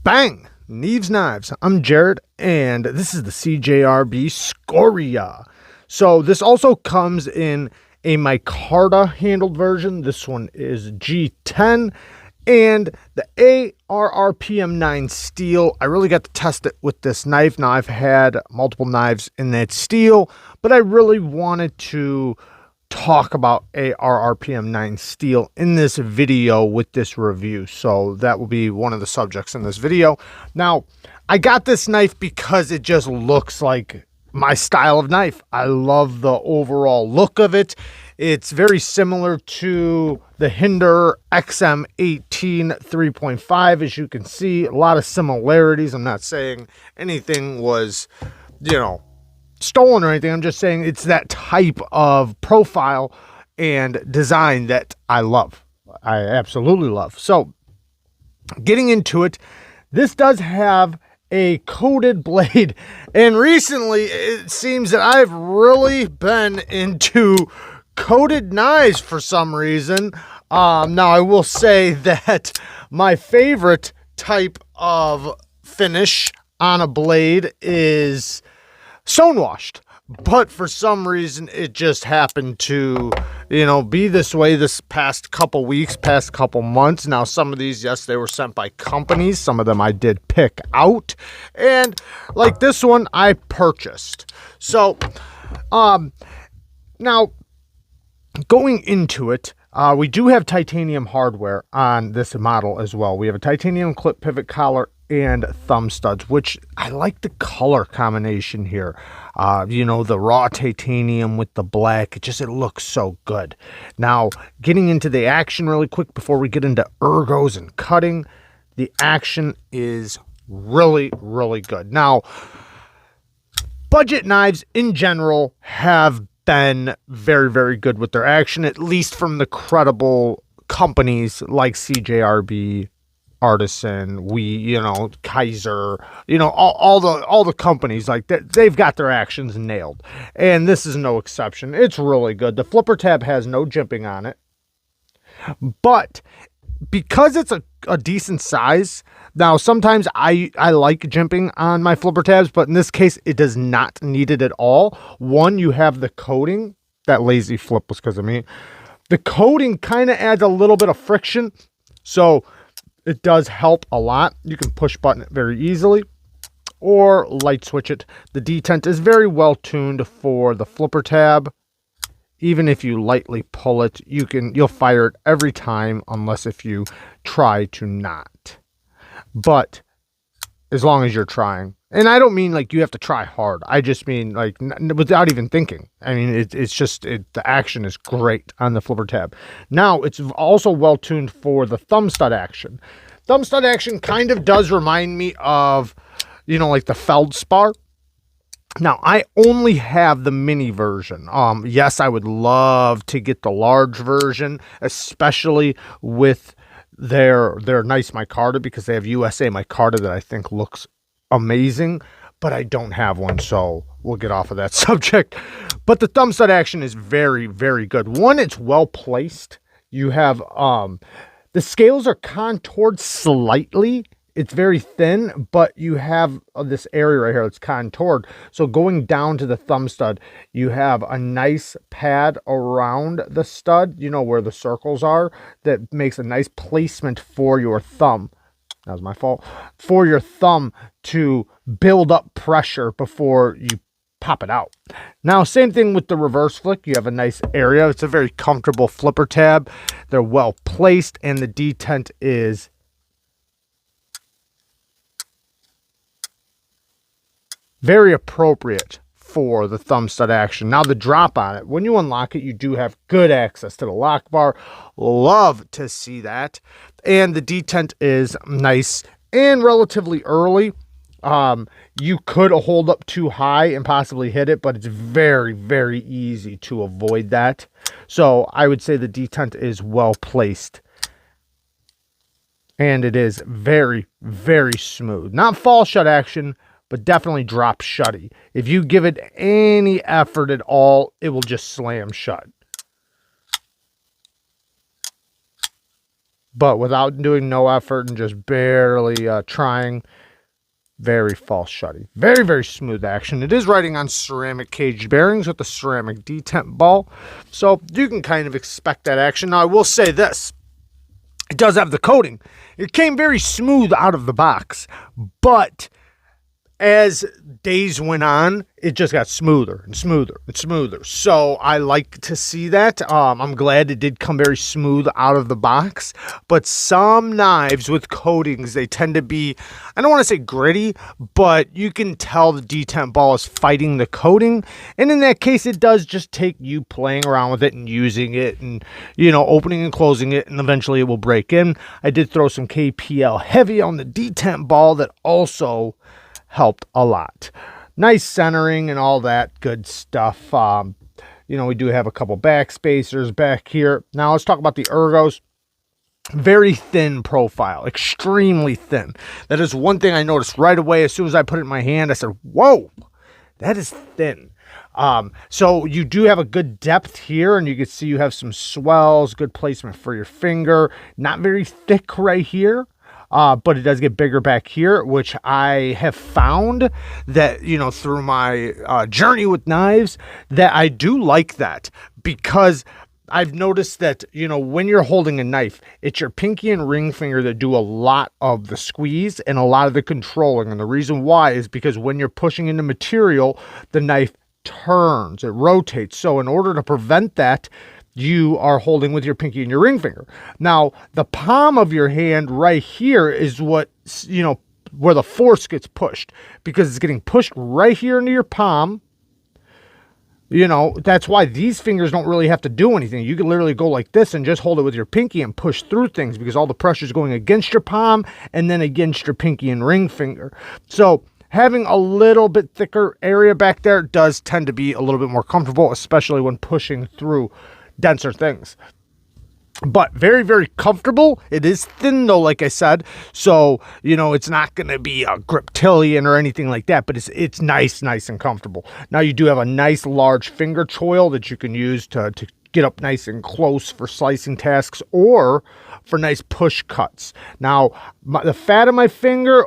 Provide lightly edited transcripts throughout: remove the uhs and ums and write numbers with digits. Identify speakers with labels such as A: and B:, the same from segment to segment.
A: Bang! Neeves Knives. I'm Jared, and this is the Cjrb Scoria. So this also comes in a micarta handled version. This one is G10, and the AR-RPM9 steel. I really got to test it with this knife. Now, I've had multiple knives in that steel, but I really wanted to talk about AR-RPM9 steel in this video with this review. So that will be one of the subjects in this video. Now, I got this knife because it just looks like my style of knife. I love the overall look of it. It's very similar to the Hinder XM18 3.5. As you can see, a lot of similarities. I'm not saying anything was, stolen or anything. I'm just saying it's that type of profile and design that I love. I absolutely love. So getting into it, this does have a coated blade, and recently it seems that I've really been into coated knives for some reason. Now I will say that my favorite type of finish on a blade is stonewashed, but for some reason it just happened to be this way this past couple weeks, past couple months. Now some of these, yes, they were sent by companies. Some of them I did pick out, and like this one I purchased. So now going into it, we do have titanium hardware on this model as well. We have a titanium clip pivot collar and thumb studs, which I like the color combination here. The raw titanium with the black, it looks so good. Now, getting into the action really quick before we get into ergos and cutting, the action is really, really good. Now, budget knives in general have been very, very good with their action, at least from the credible companies like Cjrb, Artisan, Kaiser, all the companies like that. They've got their actions nailed, and this is no exception. It's really good. The flipper tab has no jimping on it, but because it's a decent size, now sometimes I like jimping on my flipper tabs, but in this case it does not need it at all. One, you have the coating. That lazy flip was because of me. The coating kind of adds a little bit of friction, so it does help a lot. You can push button it very easily or light switch it. The detent is very well tuned for the flipper tab. Even if you lightly pull it, you'll fire it every time, unless if you try to not. But as long as you're trying. And I don't mean like you have to try hard. I just mean like without even thinking. I mean, the action is great on the flipper tab. Now, it's also well tuned for the thumb stud action. Thumb stud action kind of does remind me of, like the feldspar. Now, I only have the mini version. Yes, I would love to get the large version, especially with their nice micarta, because they have USA micarta that I think looks amazing, but I don't have one, so we'll get off of that subject. But the thumb stud action is very, very good. One, it's well placed. You have the scales are contoured slightly. It's very thin, but you have this area right here that's contoured. So going down to the thumb stud, you have a nice pad around the stud, where the circles are, that makes a nice placement for your thumb. That was my fault. For your thumb to build up pressure before you pop it out. Now, same thing with the reverse flick. You have a nice area. It's a very comfortable flipper tab. They're well placed, and the detent is very appropriate for the thumb stud action. Now, the drop on it, when you unlock it, you do have good access to the lock bar. Love to see that. And the detent is nice and relatively early. You could hold up too high and possibly hit it, but it's very, very easy to avoid that. So I would say the detent is well placed, and it is very, very smooth. Not fall shut action, but definitely drop shutty. If you give it any effort at all, it will just slam shut. but without doing no effort and just barely trying, very false shutty. Very, very smooth action. It is riding on ceramic cage bearings with the ceramic detent ball, so you can kind of expect that action. Now, I will say this. It does have the coating. It came very smooth out of the box, but as days went on, it just got smoother and smoother and smoother. So I like to see that. I'm glad it did come very smooth out of the box. But some knives with coatings, they tend to be, I don't want to say gritty, but you can tell the detent ball is fighting the coating. And in that case, it does just take you playing around with it and using it and, you know, opening and closing it, and eventually it will break in. I did throw some KPL heavy on the detent ball that also helped a lot. Nice centering and all that good stuff. You know, we do have a couple back spacers back here. Now let's talk about the ergos. Very thin profile, extremely thin. That is one thing I noticed right away. As soon as I put it in my hand, I said, whoa, that is thin. So you do have a good depth here, and you can see you have some swells, good placement for your finger. Not very thick right here. But it does get bigger back here, which I have found that, you know, through my journey with knives, that I do like that, because I've noticed that, you know, when you're holding a knife, it's your pinky and ring finger that do a lot of the squeeze and a lot of the controlling. And the reason why is because when you're pushing into material, the knife turns, it rotates. So in order to prevent that, you are holding with your pinky and your ring finger. Now, the palm of your hand right here is what, you know, where the force gets pushed, because it's getting pushed right here into your palm. You know, that's why these fingers don't really have to do anything. You can literally go like this and just hold it with your pinky and push through things, because all the pressure is going against your palm and then against your pinky and ring finger. So having a little bit thicker area back there does tend to be a little bit more comfortable, especially when pushing through denser things. But very, very comfortable. It is thin though, like I said, so you know it's not going to be a griptilian or anything like that, but it's nice and comfortable. Now you do have a nice large finger choil that you can use to get up nice and close for slicing tasks or for nice push cuts. Now, the fat of my finger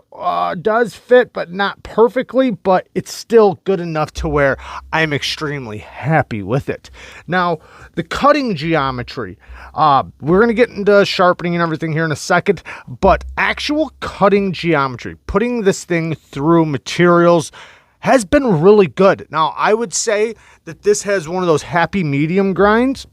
A: does fit, but not perfectly, but it's still good enough to where I'm extremely happy with it. Now, the cutting geometry, we're going to get into sharpening and everything here in a second, but actual cutting geometry, putting this thing through materials, has been really good. Now, I would say that this has one of those happy medium grinds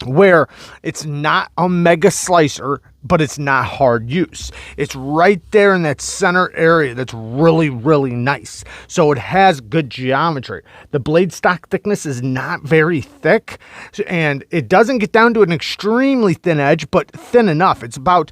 A: where it's not a mega slicer, but it's not hard use. It's right there in that center area that's really, really nice. So it has good geometry. The blade stock thickness is not very thick, and it doesn't get down to an extremely thin edge, but thin enough. It's about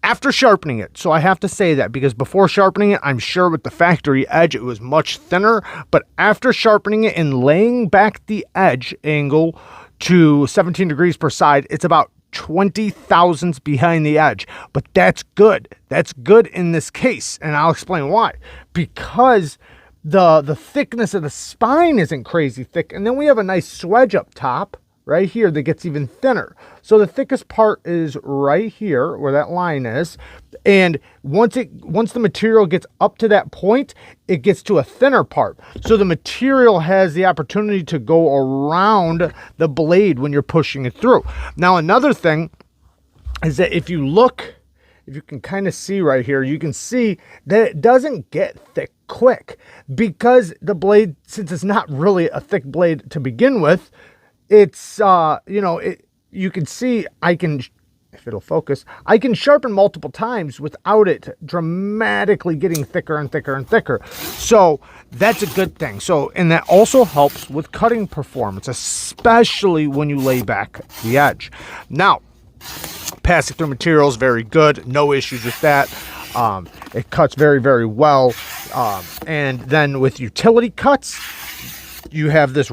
A: after sharpening it. So I have to say that, because before sharpening it, I'm sure with the factory edge, it was much thinner, but after sharpening it and laying back the edge angle to 17 degrees per side, it's about 20 thousandths behind the edge. But that's good. That's good in this case, and I'll explain why. Because the thickness of the spine isn't crazy thick, and then we have a nice swedge up top right here that gets even thinner. So the thickest part is right here where that line is, and once the material gets up to that point, it gets to a thinner part. So the material has the opportunity to go around the blade when you're pushing it through. Now, another thing is that if you can kind of see right here, you can see that it doesn't get thick quick, because the blade, since it's not really a thick blade to begin with, it's, you know, you can see if it'll focus, I can sharpen multiple times without it dramatically getting thicker and thicker and thicker. So that's a good thing. So, and that also helps with cutting performance, especially when you lay back the edge. Now, passing through materials, very good. No issues with that. It cuts very, very well. And then with utility cuts, you have this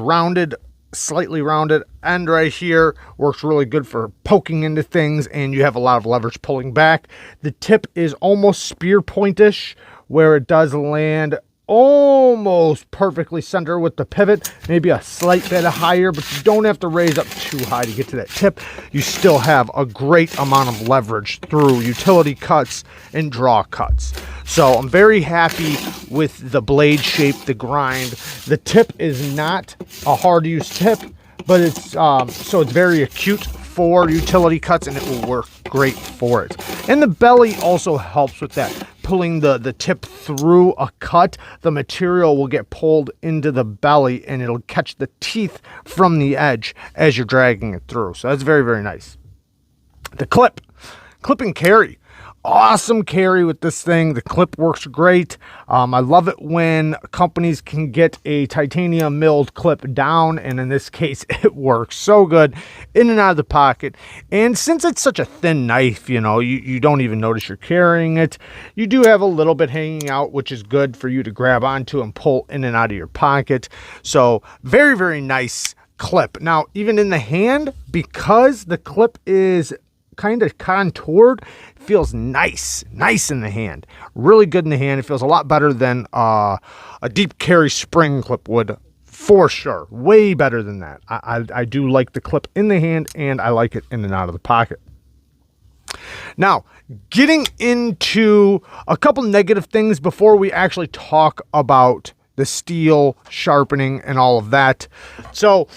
A: slightly rounded end right here. Works really good for poking into things, and you have a lot of leverage pulling back. The tip is almost spear pointish, where it does land almost perfectly center with the pivot, maybe a slight bit higher, but you don't have to raise up too high to get to that tip. You still have a great amount of leverage through utility cuts and draw cuts. So I'm very happy with the blade shape, the grind. The tip is not a hard to use tip, but it's so it's very acute for utility cuts, and it will work great for it. And the belly also helps with that. Pulling the tip through a cut, the material will get pulled into the belly and it'll catch the teeth from the edge as you're dragging it through. So that's very, very nice. The clip and carry. Awesome carry with this thing. The clip works great. I love it when companies can get a titanium milled clip down, and in this case it works so good in and out of the pocket. And since it's such a thin knife, you know, you don't even notice you're carrying it. You do have a little bit hanging out, which is good for you to grab onto and pull in and out of your pocket. So very, very nice clip. Now, even in the hand, because the clip is kind of contoured, feels nice in the hand, really good in the hand. It feels a lot better than a deep carry spring clip would, for sure. Way better than that. I do like the clip in the hand, and I like it in and out of the pocket. Now, getting into a couple negative things before we actually talk about the steel sharpening and all of that. So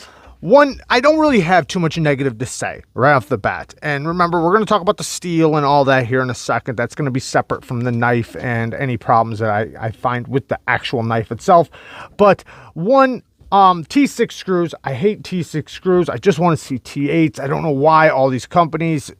A: one, I don't really have too much negative to say right off the bat. And remember, we're going to talk about the steel and all that here in a second. That's going to be separate from the knife and any problems that I find with the actual knife itself. But one, T6 screws. I hate T6 screws. I just want to see T8s. I don't know why all these companies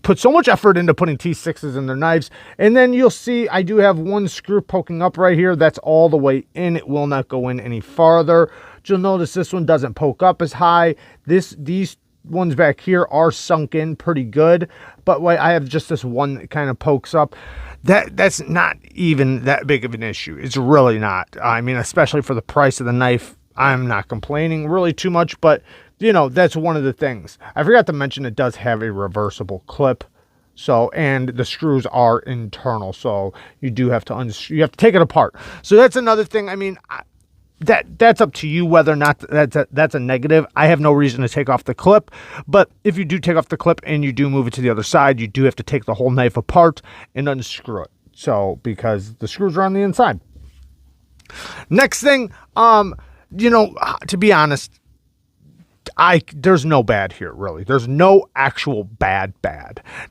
A: put so much effort into putting T6s in their knives. And then you'll see I do have one screw poking up right here. That's all the way in. It will not go in any farther. You'll notice this one doesn't poke up as high. These ones back here are sunk in pretty good, but I have just this one that kind of pokes up. That's not even that big of an issue. It's really not. I mean, especially for the price of the knife, I'm not complaining really too much, but you know, that's one of the things. I forgot to mention it does have a reversible clip. So, and the screws are internal, so you do have to take it apart. So that's another thing. I mean, that's up to you whether or not that's a negative. I have no reason to take off the clip, but if you do take off the clip and you do move it to the other side, you do have to take the whole knife apart and unscrew it. So, because the screws are on the inside. Next thing, you know, to be honest, there's no bad here, really. There's no actual bad.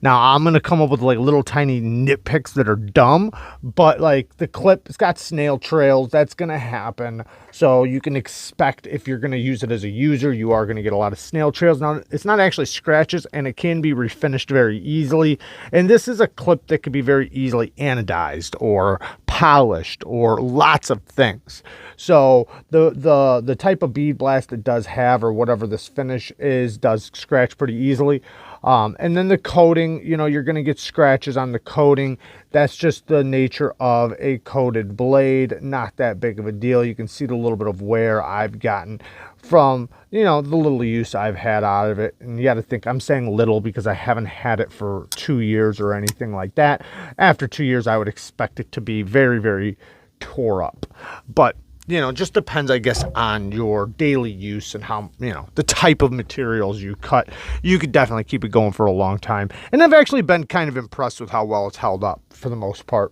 A: Now, I'm going to come up with like little tiny nitpicks that are dumb, but like the clip, it's got snail trails. That's going to happen. So you can expect if you're going to use it as a user, you are going to get a lot of snail trails. Now, it's not actually scratches, and it can be refinished very easily. And this is a clip that could be very easily anodized or polished or lots of things. So the type of bead blast it does have, or whatever this finish is, does scratch pretty easily. And then the coating, you know, you're going to get scratches on the coating. That's just the nature of a coated blade. Not that big of a deal. You can see the little bit of wear I've gotten from, you know, the little use I've had out of it. And you got to think, I'm saying little because I haven't had it for 2 years or anything like that. After 2 years, I would expect it to be very, very tore up. But you know, just depends, I guess, on your daily use and how, you know, the type of materials you cut. You could definitely keep it going for a long time. And I've actually been kind of impressed with how well it's held up for the most part.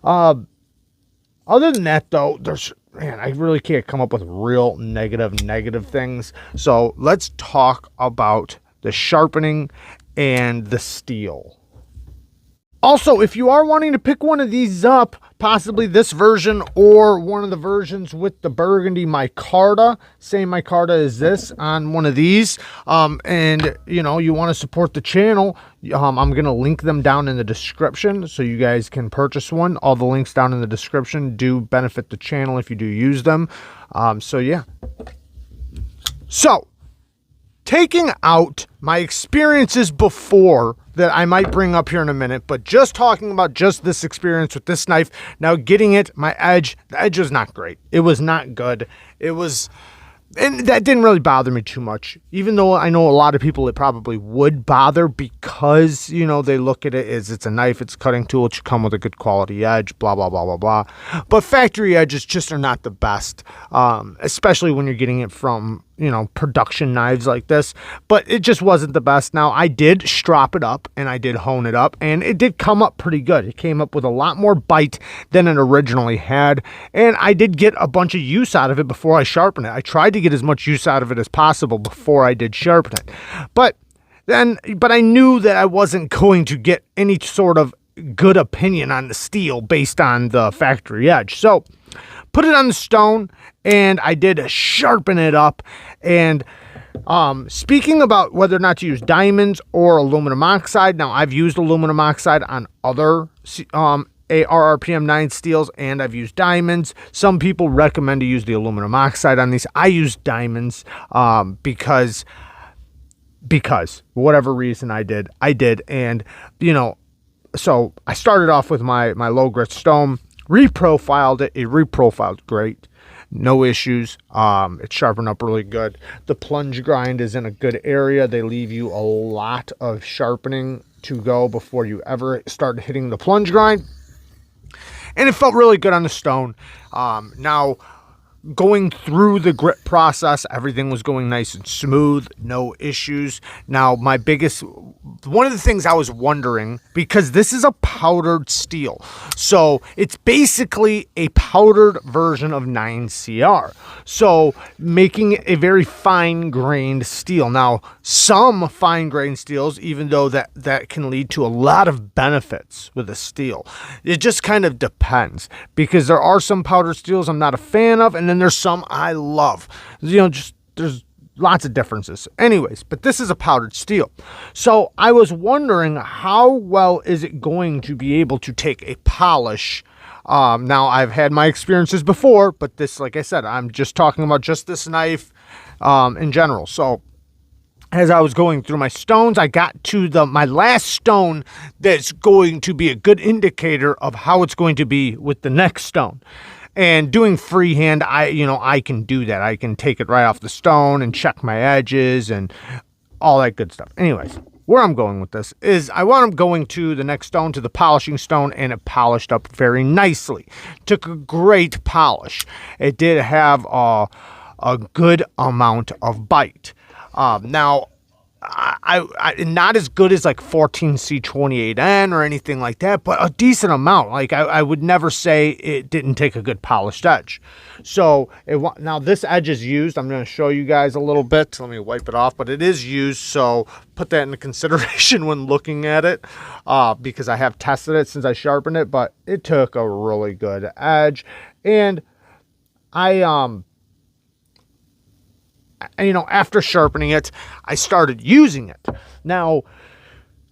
A: Other than that, though, man, I really can't come up with real negative things. So let's talk about the sharpening and the steel. Also, if you are wanting to pick one of these up, possibly this version or one of the versions with the burgundy micarta, same micarta as this on one of these, and you know, you want to support the channel, I'm going to link them down in the description so you guys can purchase one. All the links down in the description do benefit the channel if you do use them. So yeah. So, taking out my experiences before that I might bring up here in a minute, but just talking about just this experience with this knife. Now getting it, the edge was not great. It was not good. It was And that didn't really bother me too much, even though I know a lot of people it probably would bother because, you know, they look at it as it's a knife, it's a cutting tool, it should come with a good quality edge, blah, blah, blah, blah, blah. But factory edges just are not the best, especially when you're getting it from, you know, production knives like this. But it just wasn't the best. Now, I did strop it up and I did hone it up, and it did come up pretty good. It came up with a lot more bite than it originally had, and I did get a bunch of use out of it before I sharpened it. I tried to get as much use out of it as possible before I did sharpen it. But I knew that I wasn't going to get any sort of good opinion on the steel based on the factory edge. So put it on the stone and I did sharpen it up. And speaking about whether or not to use diamonds or aluminum oxide, now I've used aluminum oxide on other AR-RPM9 steels, and I've used diamonds. Some people recommend to use the aluminum oxide on these. I use diamonds because whatever reason I did. And, you know, so I started off with my low grit stone, reprofiled it. It reprofiled great. No issues. It sharpened up really good. The plunge grind is in a good area. They leave you a lot of sharpening to go before you ever start hitting the plunge grind. And it felt really good on the stone. Now, going through the grit process, everything was going nice and smooth, no issues. Now, one of the things I was wondering, because this is a powdered steel, so it's basically a powdered version of 9CR. So making it a very fine-grained steel. Now, some fine-grained steels, even though that can lead to a lot of benefits with a steel, it just kind of depends, because there are some powdered steels I'm not a fan of, and then there's some I love. You know, just there's lots of differences. Anyways, but this is a powdered steel. So I was wondering, how well is it going to be able to take a polish? Now, I've had my experiences before, but this, like I said, I'm just talking about just this knife in general. So as I was going through my stones, I got to my last stone that's going to be a good indicator of how it's going to be with the next stone. And doing freehand, I can do that. I can take it right off the stone and check my edges and all that good stuff. Anyways, where I'm going with this is I wound up going to the next stone, to the polishing stone, and it polished up very nicely. Took a great polish. It did have a good amount of bite. Now, I not as good as like 14C28N or anything like that, but a decent amount. Like I would never say it didn't take a good polished edge. So now this edge is used. I'm going to show you guys a little bit. Let me wipe it off, but it is used. So put that into consideration when looking at it, because I have tested it since I sharpened it, but it took a really good edge. And after sharpening it, I started using it. Now,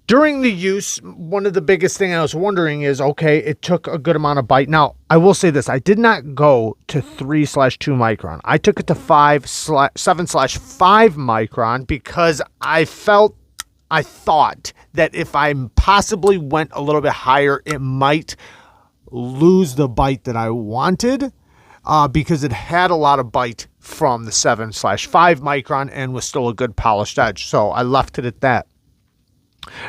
A: during the use, one of the biggest things I was wondering is, okay, it took a good amount of bite. Now, I will say this. I did not go to 3/2 micron. I took it to 7/5 micron because I thought that if I possibly went a little bit higher, it might lose the bite that I wanted. Because it had a lot of bite from the 7/5 micron and was still a good polished edge. So I left it at that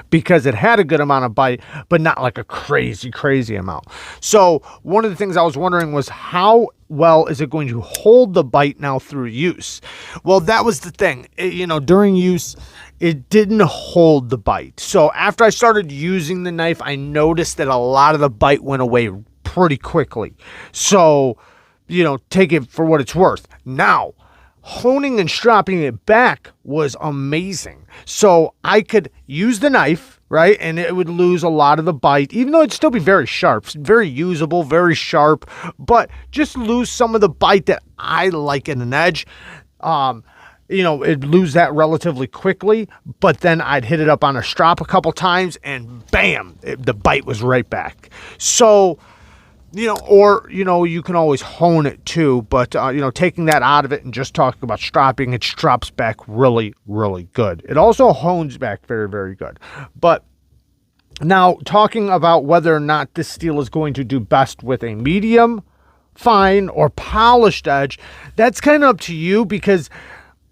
A: because it had a good amount of bite, but not like a crazy amount. So one of the things I was wondering was, how well is it going to hold the bite now through use? Well, that was the thing. During use, it didn't hold the bite. So after I started using the knife, I noticed that a lot of the bite went away pretty quickly. So take it for what it's worth. Now, honing and stropping it back was amazing. So I could use the knife, right? And it would lose a lot of the bite, even though it'd still be very sharp, very usable, very sharp, but just lose some of the bite that I like in an edge. It'd lose that relatively quickly, but then I'd hit it up on a strop a couple times and bam, the bite was right back. So, you can always hone it too, but, taking that out of it and just talking about stropping, it strops back really, really good. It also hones back very, very good. But now talking about whether or not this steel is going to do best with a medium fine or polished edge, that's kind of up to you, because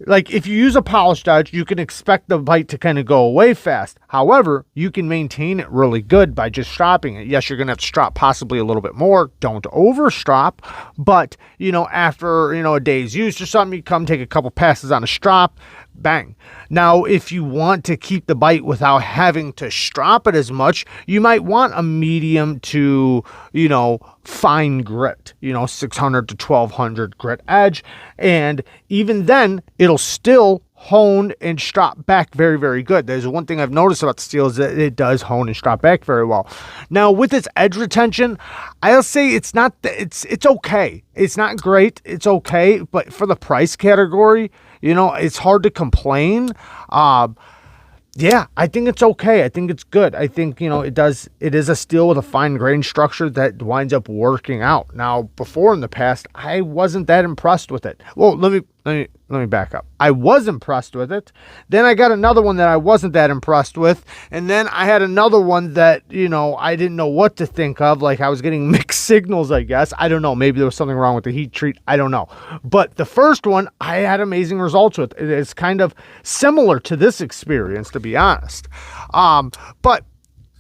A: like if you use a polished edge, you can expect the bite to kind of go away fast. However, you can maintain it really good by just stropping it. Yes, you're going to have to strop possibly a little bit more. Don't over strop, but you know, after, you know, a day's use or something, you come take a couple passes on a strop, bang. Now, if you want to keep the bite without having to strop it as much, you might want a medium to, you know, fine grit, you know, 600 to 1200 grit edge. And even then, it'll still hone and strop back very, very good. There's one thing I've noticed about the steel is that it does hone and strop back very well. Now, with its edge retention, I'll say it's not, it's okay. It's not great. It's okay. But for the price category, you know, it's hard to complain. Yeah, I think it's okay. I think it's good. I think, you know, it is a steel with a fine grain structure that winds up working out. Now, before in the past, I wasn't that impressed with it. Well, let me back up. I was impressed with it. Then I got another one that I wasn't that impressed with. And then I had another one that, you know, I didn't know what to think of. Like I was getting mixed signals, I guess. I don't know. Maybe there was something wrong with the heat treat. I don't know. But the first one, I had amazing results with. It's kind of similar to this experience, to be honest. But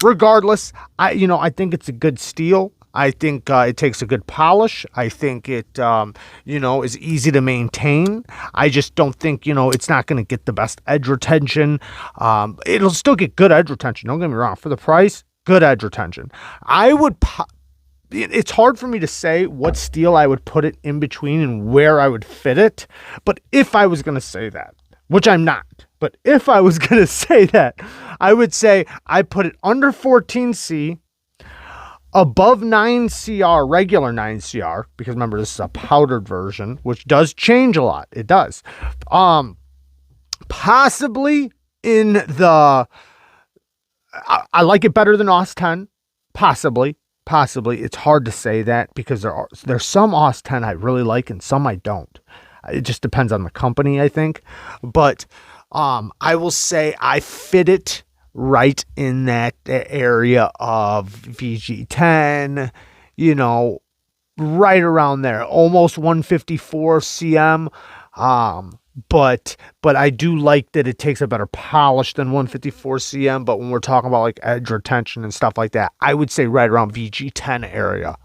A: regardless, I think it's a good steel. I think it takes a good polish. I think it, is easy to maintain. I just don't think, it's not going to get the best edge retention. It'll still get good edge retention. Don't get me wrong. For the price, good edge retention. It's hard for me to say what steel I would put it in between and where I would fit it. But if I was going to say that, which I'm not, but if I was going to say that, I would say I put it under 14C, above 9CR, regular 9CR, because remember, this is a powdered version, which does change a lot. It does. Possibly in the, I like it better than AUS 10. Possibly. It's hard to say that because there's some AUS 10 I really like and some I don't. It just depends on the company, I think. But I will say I fit it right in that area of VG10, right around there, almost 154 cm. But I do like that it takes a better polish than 154 cm. But when we're talking about like edge retention and stuff like that, I would say right around VG10 area.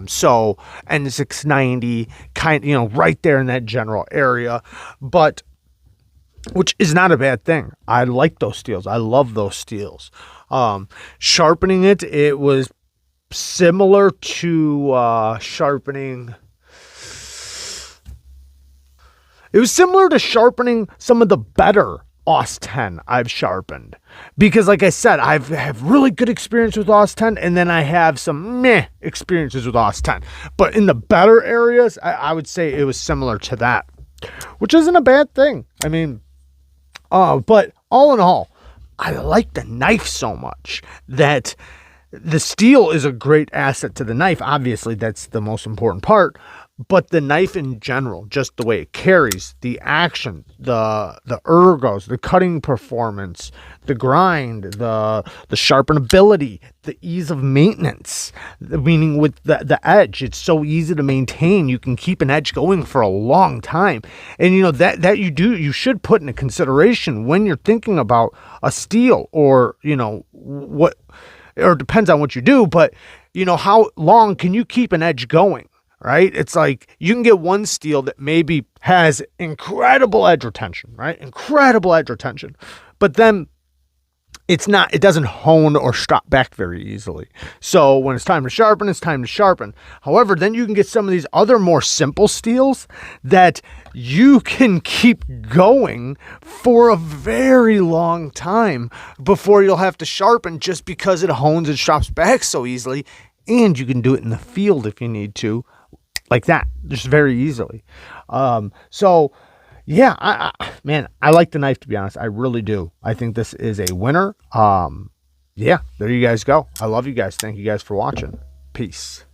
A: So, and 690 right there in that general area, but which is not a bad thing. I like those steels. I love those steels. Sharpening it was similar to sharpening. It was similar to sharpening some of the better AUS 10 I've sharpened. Because like I said, I have really good experience with AUS 10, and then I have some meh experiences with AUS 10. But in the better areas, I would say it was similar to that, which isn't a bad thing. I mean, but all in all, I like the knife so much that the steel is a great asset to the knife. Obviously, that's the most important part. But the knife in general, just the way it carries, the action, the ergos, the cutting performance, the grind, the sharpenability, the ease of maintenance, meaning with the edge, it's so easy to maintain. You can keep an edge going for a long time. And that you should put into consideration when you're thinking about a steel, or or it depends on what you do, but how long can you keep an edge going? Right? It's like you can get one steel that maybe has incredible edge retention, right? Incredible edge retention. But then it doesn't hone or strop back very easily. So when it's time to sharpen, it's time to sharpen. However, then you can get some of these other more simple steels that you can keep going for a very long time before you'll have to sharpen, just because it hones and strops back so easily. And you can do it in the field if you need to, like that, just very easily. So yeah, I like the knife, to be honest. I really do. I think this is a winner. Yeah, there you guys go. I love you guys. Thank you guys for watching. Peace.